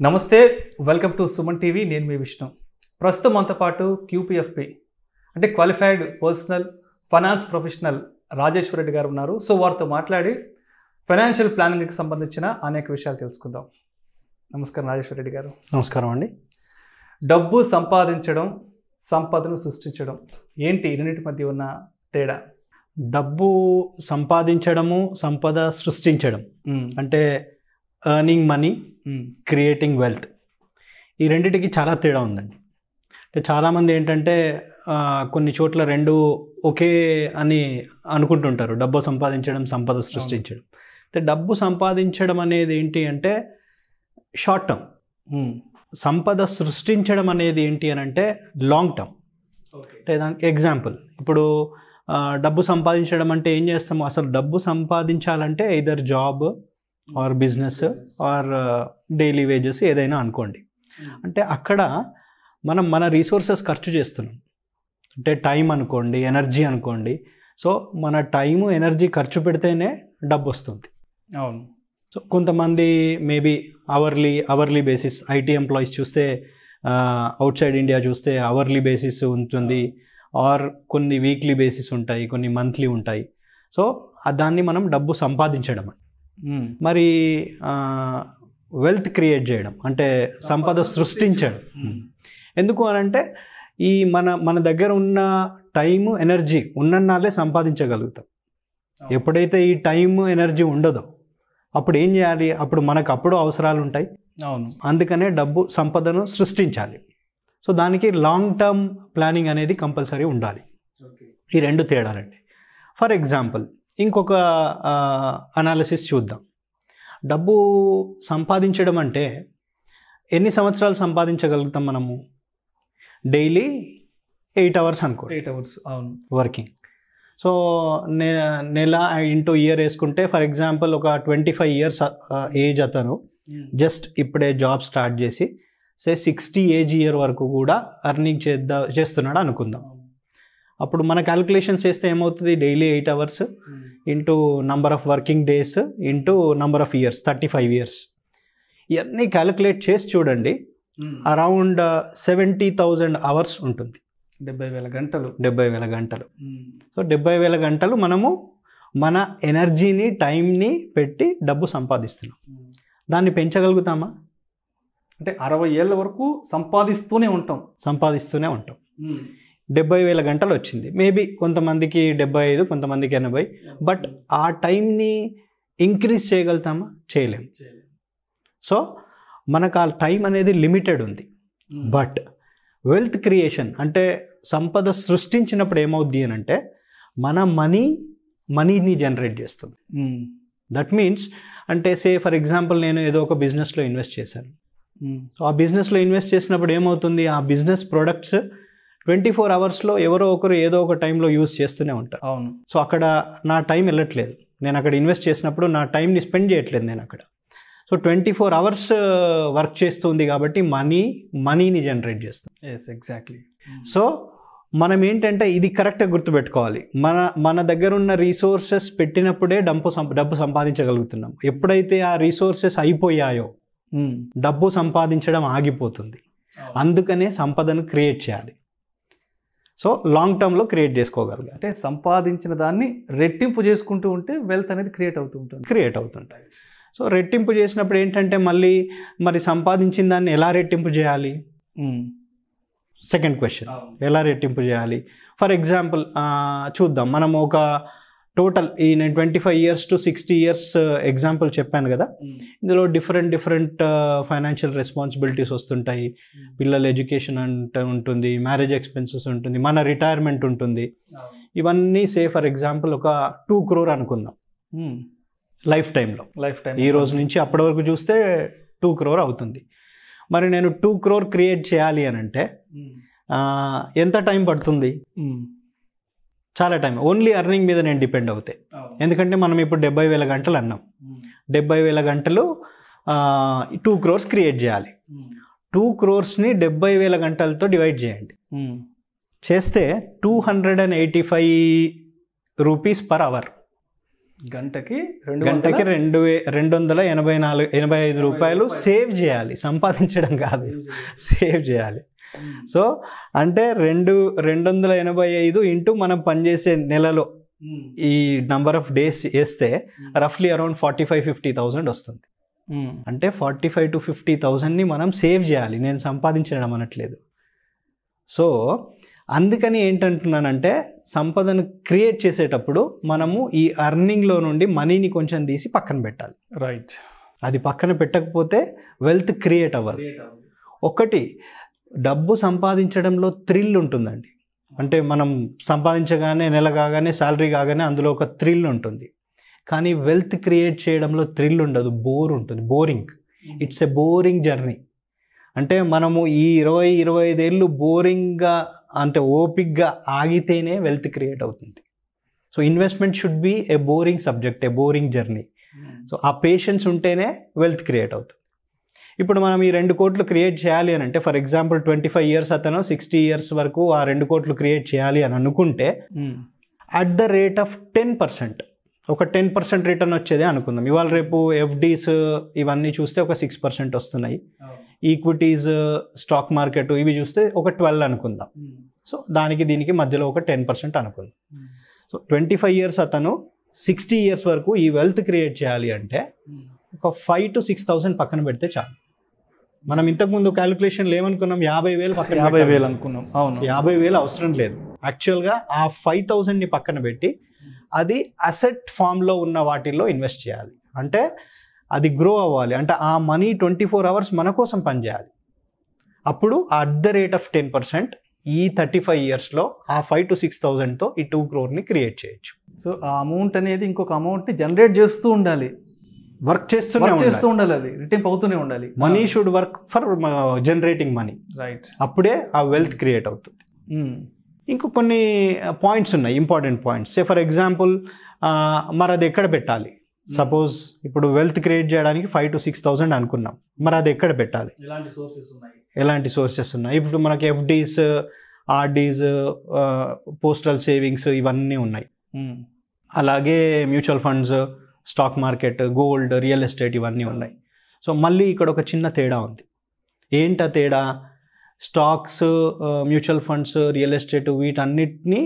నమస్తే, welcome to Suman TV. నేను మీ విష్ణు. ప్రస్తుతం మనతో పాటు QPFP అంటే qualified personal finance professional Rajeshwara Reddy గారు ఉన్నారు. సో వారితో మాట్లాడి ఫైనాన్షియల్ ప్లానింగ్కి సంబంధించిన అనేక విషయాలు తెలుసుకుందాం. నమస్కారం రాజేశ్వర రెడ్డి గారు. నమస్కారం అండి. డబ్బు సంపాదించడం, సంపదను సృష్టించడం ఏంటి ఈ రెండింటి మధ్య ఉన్న తేడా? డబ్బు సంపాదించడము, సంపద సృష్టించడం అంటే ఎర్నింగ్ మనీ, క్రియేటింగ్ వెల్త్, ఈ రెండిటికి చాలా తేడా ఉందండి. అంటే చాలామంది ఏంటంటే కొన్ని చోట్ల రెండు ఒకే అని అనుకుంటుంటారు. డబ్బు సంపాదించడం, సంపద సృష్టించడం. అయితే డబ్బు సంపాదించడం అనేది ఏంటి అంటే షార్ట్ టర్మ్, సంపద సృష్టించడం అనేది ఏంటి అని అంటే లాంగ్ టర్మ్. అంటే దానికి ఎగ్జాంపుల్, ఇప్పుడు డబ్బు సంపాదించడం అంటే ఏం చేస్తాము? అసలు డబ్బు సంపాదించాలంటే either job or business are daily wages ఏదైనా అనుకోండి. అంటే అక్కడ మనం మన రీసోర్సెస్ ఖర్చు చేస్తున్నాం. అంటే టైం అనుకోండి, ఎనర్జీ అనుకోండి. సో మన టైము, ఎనర్జీ ఖర్చు పెడితేనే డబ్బు వస్తుంది. అవును. సో కొంతమంది maybe hourly basis, IT employees చూస్తే అవుట్ సైడ్ ఇండియా చూస్తే అవర్లీ బేసిస్ ఉంటుంది, ఆర్ కొన్ని వీక్లీ బేసిస్ ఉంటాయి, కొన్ని మంత్లీ ఉంటాయి. సో దాన్ని మనం డబ్బు సంపాదించడం. మరి వెల్త్ క్రియేట్ చేయడం అంటే సంపద సృష్టించడం. ఎందుకు అనంటే ఈ మన దగ్గర ఉన్న టైము, ఎనర్జీ ఉన్నన్నాళ్ళే సంపాదించగలుగుతాం. ఎప్పుడైతే ఈ టైము, ఎనర్జీ ఉండదో అప్పుడు ఏం చేయాలి? అప్పుడు అవసరాలు ఉంటాయి. అవును. అందుకనే డబ్బు, సంపదను సృష్టించాలి. సో దానికి లాంగ్ టర్మ్ ప్లానింగ్ అనేది కంపల్సరీ ఉండాలి. ఈ రెండు తేడాలండి. ఫర్ ఎగ్జాంపుల్ ఇంకొక అనాలిసిస్ చూద్దాం. డబ్బు సంపాదించడం అంటే ఎన్ని సంవత్సరాలు సంపాదించగలుగుతాం మనము? డైలీ 8 hours అనుకో. 8 hours. అవును. వర్కింగ్. సో నెల ఇంటూ ఇయర్ వేసుకుంటే ఫర్ ఎగ్జాంపుల్ ఒక 25 years ఏజ్ అతను జస్ట్ ఇప్పుడే జాబ్ స్టార్ట్ చేసి 60 age వరకు కూడా ఎర్నింగ్ చేస్తున్నాడు అనుకుందాం. అప్పుడు మన క్యాలిక్యులేషన్స్ చేస్తే ఏమవుతుంది? Daily 8 hours into number of working days into number of years, 35 years. ఇవన్నీ క్యాలిక్యులేట్ చేసి చూడండి, అరౌండ్ 70,000 hours ఉంటుంది. 70,000 గంటలు. 70,000 గంటలు. సో 70,000 గంటలు మనము మన ఎనర్జీని, టైంని పెట్టి డబ్బు సంపాదిస్తున్నాం. దాన్ని పెంచగలుగుతామా? అంటే 60 ఏళ్ళ వరకు సంపాదిస్తూనే ఉంటాం. 70,000 గంటలు వచ్చింది. మేబీ కొంతమందికి 75, కొంతమందికి 80. బట్ ఆ టైంని ఇంక్రీజ్ చేయగలుగుతామా? చేయలేము. సో మనకు ఆ టైం అనేది లిమిటెడ్ ఉంది. బట్ వెల్త్ క్రియేషన్ అంటే సంపద సృష్టించినప్పుడు ఏమవుద్ది అని అంటే మన మనీని జనరేట్ చేస్తుంది. దట్ మీన్స్ అంటే ఫర్ ఎగ్జాంపుల్ నేను ఏదో ఒక బిజినెస్లో ఇన్వెస్ట్ చేశాను. సో ఆ బిజినెస్లో ఇన్వెస్ట్ చేసినప్పుడు ఏమవుతుంది? ఆ బిజినెస్ ప్రొడక్ట్స్ 24 hours ఎవరో ఒకరు ఏదో ఒక టైంలో యూజ్ చేస్తూనే ఉంటారు. అవును. సో అక్కడ నా టైం వెళ్ళట్లేదు. నేను అక్కడ ఇన్వెస్ట్ చేసినప్పుడు నా టైంని స్పెండ్ చేయట్లేదు నేను అక్కడ. సో 24 hours వర్క్ చేస్తుంది కాబట్టి మనీని జనరేట్ చేస్తుంది. Yes, exactly. సో మనం ఏంటంటే ఇది కరెక్ట్గా గుర్తుపెట్టుకోవాలి. మన దగ్గర ఉన్న రీసోర్సెస్ పెట్టినప్పుడే డబ్బు సంపాదించగలుగుతున్నాం. ఎప్పుడైతే ఆ రీసోర్సెస్ అయిపోయాయో డబ్బు సంపాదించడం ఆగిపోతుంది. అందుకనే సంపదను క్రియేట్ చేయాలి. సో లాంగ్ టర్మ్లో క్రియేట్ చేసుకోగలగాలి. అంటే సంపాదించిన దాన్ని రెట్టింపు చేసుకుంటూ ఉంటే వెల్త్ అనేది క్రియేట్ అవుతుంటాయి. సో రెట్టింపు చేసినప్పుడు ఏంటంటే మరి సంపాదించిన దాన్ని ఎలా రెట్టింపు చేయాలి? సెకండ్ క్వశ్చన్, ఎలా రెట్టింపు చేయాలి? ఫర్ ఎగ్జాంపుల్ చూద్దాం. మనం ఒక టోటల్ నేను 25 years to 60 years ఎగ్జాంపుల్ చెప్పాను కదా. ఇందులో డిఫరెంట్ ఫైనాన్షియల్ రెస్పాన్సిబిలిటీస్ వస్తుంటాయి. పిల్లల ఎడ్యుకేషన్ అంటే ఉంటుంది, మ్యారేజ్ ఎక్స్పెన్సెస్ ఉంటుంది, మన రిటైర్మెంట్ ఉంటుంది. ఇవన్నీ ఫర్ ఎగ్జాంపుల్ ఒక 2 crore అనుకుందాం లైఫ్ టైం ఈ రోజు నుంచి అప్పటి వరకు చూస్తే 2 crore అవుతుంది. మరి నేను 2 crore క్రియేట్ చేయాలి అని అంటే ఎంత టైం పడుతుంది? చాలా టైం. ఓన్లీ ఎర్నింగ్ మీద నేను డిపెండ్ అవుతాయి. ఎందుకంటే మనం ఇప్పుడు 70,000 గంటలు అన్నాం. 70,000 గంటలు 2 crores క్రియేట్ చేయాలి. 2 crores-ని 70,000 గంటలతో డివైడ్ చేయండి. చేస్తే 285 rupees per hour. గంటకి గంటకి 285 రూపాయలు సేవ్ చేయాలి, సంపాదించడం కాదు, సేవ్ చేయాలి. సో అంటే 285 ఇంటూ మనం పనిచేసే నెలలో ఈ నంబర్ ఆఫ్ డేస్ వేస్తే రఫ్లీ అరౌండ్ 45,000-50,000 వస్తుంది. అంటే 45,000 to 50,000ని మనం సేవ్ చేయాలి, నేను సంపాదించడం అనట్లేదు. సో అందుకని ఏంటంటున్నానంటే సంపదను క్రియేట్ చేసేటప్పుడు మనము ఈ అర్నింగ్లో నుండి మనీని కొంచెం తీసి పక్కన పెట్టాలి. రైట్. అది పక్కన పెట్టకపోతే వెల్త్ క్రియేట్ అవ్వదు. ఒకటి, డబ్బు సంపాదించడంలో థ్రిల్ ఉంటుందండి. అంటే మనం సంపాదించగానే నెల కాగానే శాలరీ కాగానే అందులో ఒక థ్రిల్ ఉంటుంది. కానీ వెల్త్ క్రియేట్ చేయడంలో థ్రిల్ ఉండదు, బోర్ ఉంటుంది, boring. It's a boring journey. అంటే మనము ఈ 20-25 ఏళ్ళు బోరింగ్గా అంటే ఓపిక్గా ఆగితేనే వెల్త్ క్రియేట్ అవుతుంది. So investment should be A boring subject, A boring journey. So ఆ పేషెన్స్ ఉంటేనే వెల్త్ క్రియేట్ అవుతుంది. ఇప్పుడు మనం ఈ 2 కోట్లు క్రియేట్ చేయాలి అని అంటే, ఫర్ ఎగ్జాంపుల్ 25 years అతను 60 years వరకు ఆ 2 కోట్లు క్రియేట్ చేయాలి అని అనుకుంటే అట్ ద రేట్ ఆఫ్ 10%, ఒక 10% రిటర్న్ వచ్చేదే అనుకుందాం. ఇవాళ రేపు ఎఫ్డీస్ ఇవన్నీ చూస్తే ఒక 6% వస్తున్నాయి. ఈక్విటీస్, స్టాక్ మార్కెట్ ఇవి చూస్తే ఒక 12 అనుకుందాం. సో దానికి దీనికి మధ్యలో ఒక 10% అనుకుందాం. సో 25 years అతను 60 years వరకు ఈ వెల్త్ క్రియేట్ చేయాలి అంటే ఒక 5,000 to 6,000 పక్కన పెడితే చాలు. మనం ఇంతకుముందు క్యాలిక్యులేషన్లు ఏమనుకున్నాం, 50,000 పక్కన 50,000 అనుకున్నాం. అవును, 50,000 అవసరం లేదు. యాక్చువల్గా ఆ 5,000ని పక్కన పెట్టి అది అసెట్ ఫామ్లో ఉన్న వాటిల్లో ఇన్వెస్ట్ చేయాలి. అంటే అది గ్రో అవ్వాలి, అంటే ఆ మనీ 24 hours మన కోసం పనిచేయాలి. అప్పుడు అట్ ద రేట్ ఆఫ్ 10% ఈ 35 yearsలో ఆ 5,000 to 6,000తో ఈ 2 crore క్రియేట్ చేయొచ్చు. సో ఆ అమౌంట్ అనేది ఇంకొక అమౌంట్ని జనరేట్ చేస్తూ ఉండాలి, వర్క్ చేస్తూ ఉండాలి, అది రిటర్న్ అవుతూనే ఉండాలి. Money should work for generating money. Right. అప్పుడే ఆ వెల్త్ క్రియేట్ అవుతుంది. ఇంకో కొన్ని పాయింట్స్ ఉన్నాయి, important points. Say for example మరి అది ఎక్కడ పెట్టాలి? సపోజ్ ఇప్పుడు వెల్త్ క్రియేట్ చేయడానికి 5,000 to 6,000 అనుకున్నాం, మరి అది ఎక్కడ పెట్టాలి? ఎలాంటి సోర్సెస్ ఉన్నాయి? ఇప్పుడు మనకి ఎఫ్డీస్, ఆర్డీస్, పోస్టల్ సేవింగ్స్ ఇవన్నీ ఉన్నాయి. అలాగే mutual funds, stock market, gold, real estate ఇవన్నీ ఉన్నాయి. సో మళ్ళీ ఇక్కడ ఒక చిన్న తేడా ఉంది. ఏంటా తేడా? Stocks, mutual funds, real estate వీటన్నిటిని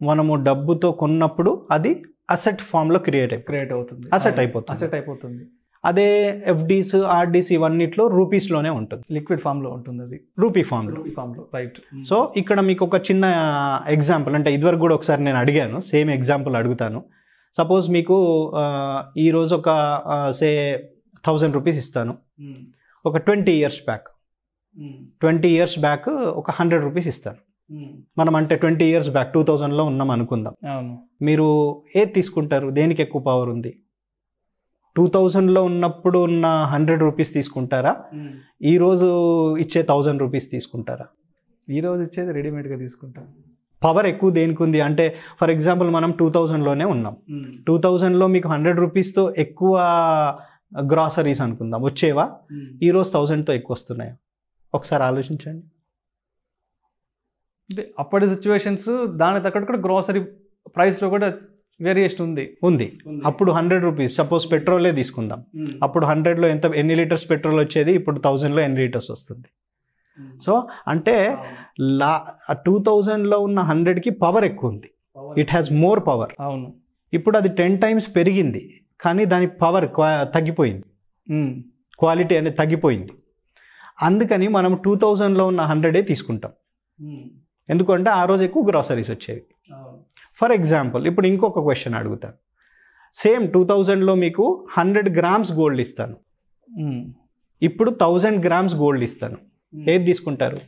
మనము డబ్బుతో కొన్నప్పుడు అది అసెట్ ఫామ్లో క్రియేట్ అవుతుంది, అసెట్ అయిపోతుంది. అదే ఎఫ్డీస్, ఆర్డీస్ ఇవన్నిట్లో రూపీస్లోనే ఉంటుంది, లిక్విడ్ ఫామ్లో ఉంటుంది, అది రూపీ ఫామ్లో. రైట్. సో ఇక్కడ మీకు ఒక చిన్న ఎగ్జాంపుల్, అంటే ఇదివరకు కూడా ఒకసారి నేను అడిగాను, సేమ్ ఎగ్జాంపుల్ అడుగుతాను. సపోజ్ మీకు ఈరోజు ఒక సే 1,000 rupees ఇస్తాను. ఒక 20 years బ్యాక్, 20 years బ్యాక్ ఒక 100 rupees ఇస్తాను. మనం అంటే 20 years బ్యాక్ 2000లో ఉన్నాం అనుకుందాం. మీరు ఏది తీసుకుంటారు? దేనికి ఎక్కువ పవర్ ఉంది? 2000లో ఉన్నప్పుడు ఉన్న 100 rupees తీసుకుంటారా, ఈరోజు ఇచ్చే 1,000 rupees తీసుకుంటారా? ఈరోజు ఇచ్చేది రెడీమేడ్గా తీసుకుంటాం. పవర్ ఎక్కువ దేనికి ఉంది అంటే, ఫర్ ఎగ్జాంపుల్ మనం 2000లోనే ఉన్నాం. 2000లో మీకు 100 rupeesతో ఎక్కువ గ్రాసరీస్ అనుకుందాం వచ్చేవా? ఈరోజు 1000తో ఎక్కువ వస్తున్నాయా? ఒకసారి ఆలోచించండి. అంటే అప్పటి సిచ్యువేషన్స్ దానికి తగ్గట్టు కూడా గ్రాసరీ ప్రైస్లో కూడా వేరియేషన్ ఉంది. అప్పుడు 100 rupees, సపోజ్ పెట్రోలే తీసుకుందాం. అప్పుడు 100లో ఎన్ని లీటర్స్ పెట్రోల్ వచ్చేది, ఇప్పుడు 1000లో ఎన్ని లీటర్స్ వస్తుంది? సో అంటే 2000లో ఉన్న 100కి పవర్ ఎక్కువ ఉంది, ఇట్ హ్యాస్ మోర్ పవర్. అవును. ఇప్పుడు అది 10 times పెరిగింది, కానీ దాని పవర్ తగ్గిపోయింది, క్వాలిటీ అనేది తగ్గిపోయింది. అందుకని మనం 2000లో ఉన్న 100 తీసుకుంటాం. ఎందుకంటే ఆ రోజు ఎక్కువ గ్రాసరీస్ వచ్చేవి. ఫర్ ఎగ్జాంపుల్ ఇప్పుడు ఇంకొక క్వశ్చన్ అడుగుతాను. సేమ్ 2000లో మీకు 100 grams గోల్డ్ ఇస్తాను, ఇప్పుడు 1000 grams గోల్డ్ ఇస్తాను. ఏది తీసుకుంటారు?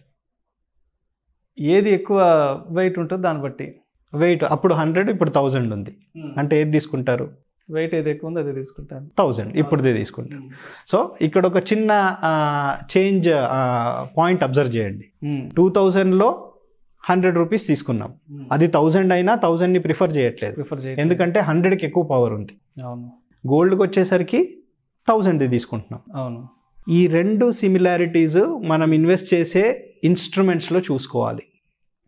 ఏది ఎక్కువ వెయిట్ ఉంటుందో దాన్ని బట్టి. వెయిట్ అప్పుడు 100, ఇప్పుడు 1000 ఉంది, అంటే ఏది తీసుకుంటారు? వెయిట్ ఏది ఎక్కువ ఉందో అదే తీసుకుంటాను. 1000 ఇప్పుడుదే తీసుకుంటాను. సో ఇక్కడ ఒక చిన్న చేంజ్ పాయింట్ అబ్జర్వ్ చేయండి. 2000లో 100 rupees తీసుకున్నాం, అది 1000 అయినా 1000ని ప్రిఫర్ చేయట్లేదు, ఎందుకంటే 100కి ఎక్కువ పవర్ ఉంది. అవును. గోల్డ్కి వచ్చేసరికి 1000 తీసుకుంటున్నాం. అవును. ఈ 2 సిమిలారిటీస్ మనం ఇన్వెస్ట్ చేసే ఇన్స్ట్రుమెంట్స్లో చూసుకోవాలి.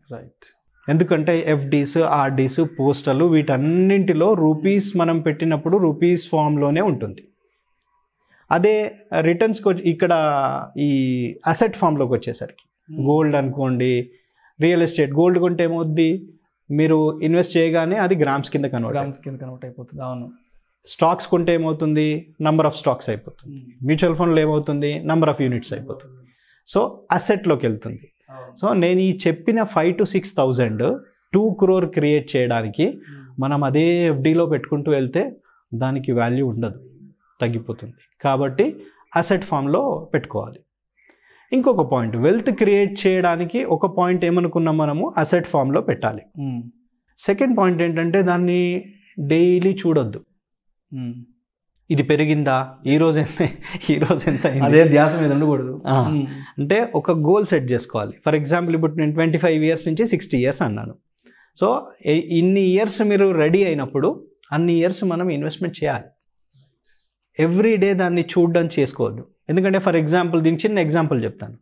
రైట్. ఎందుకంటే ఎఫ్డీస్, ఆర్డీస్, పోస్టలు వీటన్నింటిలో రూపీస్ మనం పెట్టినప్పుడు రూపీస్ ఫామ్లోనే ఉంటుంది. అదే రిటర్న్స్కి ఇక్కడ ఈ అసెట్ ఫామ్లోకి వచ్చేసరికి గోల్డ్ అనుకోండి, రియల్ ఎస్టేట్, గోల్డ్ కొంటే ఏమవుద్ది, మీరు ఇన్వెస్ట్ చేయగానే అది గ్రామ్స్ కింద కన్వర్ట్ అయిపోతుంది. అవును. స్టాక్స్ కొంటే ఏమవుతుంది, నంబర్ ఆఫ్ స్టాక్స్ అయిపోతుంది. మ్యూచువల్ ఫండ్లో ఏమవుతుంది, నంబర్ ఆఫ్ యూనిట్స్ అయిపోతుంది. సో అసెట్లోకి వెళ్తుంది. సో నేను ఈ చెప్పిన 5,000 to 6,000 2 crore క్రియేట్ చేయడానికి మనం అదే ఎఫ్డీలో పెట్టుకుంటూ వెళ్తే దానికి వాల్యూ ఉండదు, తగ్గిపోతుంది. కాబట్టి అసెట్ ఫామ్లో పెట్టుకోవాలి. ఇంకొక పాయింట్, వెల్త్ క్రియేట్ చేయడానికి ఒక పాయింట్ ఏమనుకున్నాం మనము, అసెట్ ఫామ్లో పెట్టాలి. సెకండ్ పాయింట్ ఏంటంటే దాన్ని డైలీ చూడొద్దు. ఇది పెరిగిందా, ఈరోజు ఎంత అదే ధ్యాస మీద ఉండకూడదు. అంటే ఒక గోల్ సెట్ చేసుకోవాలి. ఫర్ ఎగ్జాంపుల్ ఇప్పుడు నేను 25 years నుంచి 60 years అన్నాను. సో ఇన్ని ఇయర్స్ మీరు రెడీ అయినప్పుడు అన్ని ఇయర్స్ మనం ఇన్వెస్ట్మెంట్ చేయాలి. ఎవ్రీ డే దాన్ని చూడడం చేసుకోవద్దు. ఎందుకంటే ఫర్ ఎగ్జాంపుల్ దీనికి చిన్న ఎగ్జాంపుల్ చెప్తాను.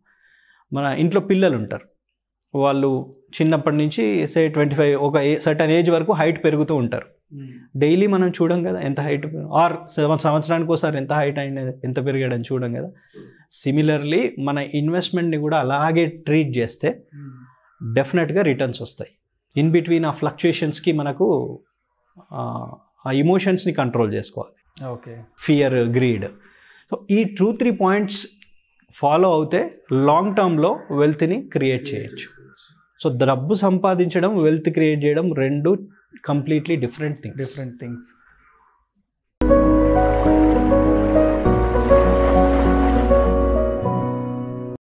మన ఇంట్లో పిల్లలు ఉంటారు, వాళ్ళు చిన్నప్పటి నుంచి 25 ఒక సర్టన్ ఏజ్ వరకు హైట్ పెరుగుతూ ఉంటారు. డైలీ మనం చూడం కదా ఎంత హైట్, ఆర్ సంవత్సరానికి ఒకసారి ఎంత హైట్ అయినది, ఎంత పెరిగాడని చూడం కదా. సిమిలర్లీ మన ఇన్వెస్ట్మెంట్ని కూడా అలాగే ట్రీట్ చేస్తే డెఫినెట్గా రిటర్న్స్ వస్తాయి. ఇన్ బిట్వీన్ ఆ ఫ్లక్చుయేషన్స్కి మనకు ఆ ఇమోషన్స్ని కంట్రోల్ చేసుకోవాలి. ఓకే. Fear, greed. సో ఈ 2-3 పాయింట్స్ ఫాలో అవుతే లాంగ్ టర్మ్లో వెల్త్ని క్రియేట్ చేయొచ్చు. సో డబ్బు సంపాదించడం, వెల్త్ క్రియేట్ చేయడం రెండు కంప్లీట్లీ డిఫరెంట్ థింగ్స్.